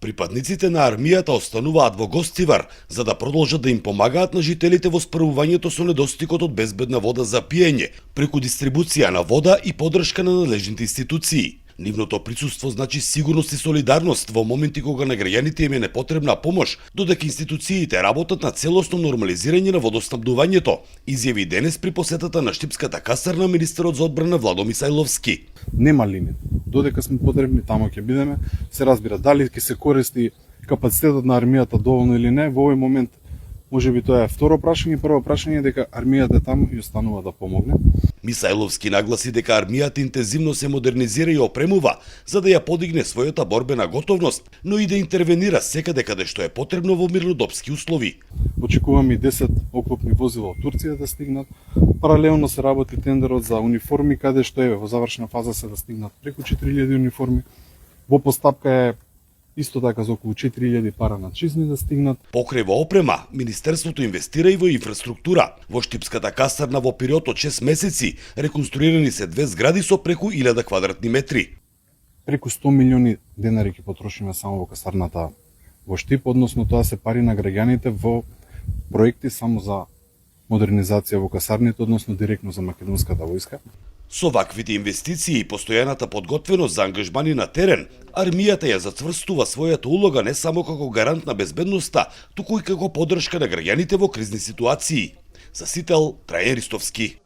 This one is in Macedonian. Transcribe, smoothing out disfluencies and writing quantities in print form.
Припадниците на армијата остануваат во Гостивар за да продолжат да им помагаат на жителите во справувањето со недостигот од безбедна вода за пиење, преку дистрибуција на вода и поддршка на надлежните институции. Нивното присуство значи сигурност и солидарност во моменти кога на граѓаните им е непотребна помош, додека институциите работат на целосно нормализирање на водоснабдувањето, изјави денес при посетата на Штипската касарна министерот за одбрана Владо Мисајловски. Нема лимит. Додека сме потребни, тамо ќе бидеме. Се разбира дали ќе се користи капацитетот на армијата доволно или не, во овој момент можеби тоа е второ прашање, прво прашање е дека армијата е таму и останува да помогне. Мисајловски нагласи дека армијата интензивно се модернизира и опремува за да ја подигне својата борбена готовност, но и да интервенира секаде каде што е потребно во мирнодопски услови. Очекуваме и 10 оклопни возила од Турција да стигнат. Паралелно се работи тендерот за униформи, каде што е во завршна фаза се да стигнат преку 4000 униформи. Во постапка е исто така за околу 4000 пара на чизни да стигнат. Покрај во опрема, Министерството инвестира и во инфраструктура. Во Штипската касарна во период од 6 месеци реконструирани се 2 згради со преку 1000 квадратни метри. Преку 100 милиони денари ќе потрошиме само во касарната во Штип, односно тоа се пари на граѓаните во проекти само за модернизација во касарните, односно директно за македонската војска. Со ваквите инвестиции и постојаната подготвеност за ангажмани на терен, армијата ја зацврстува својата улога не само како гарант на безбедноста, туку и како поддршка на граѓаните во кризни ситуации. За Сител, Трајан Ристовски.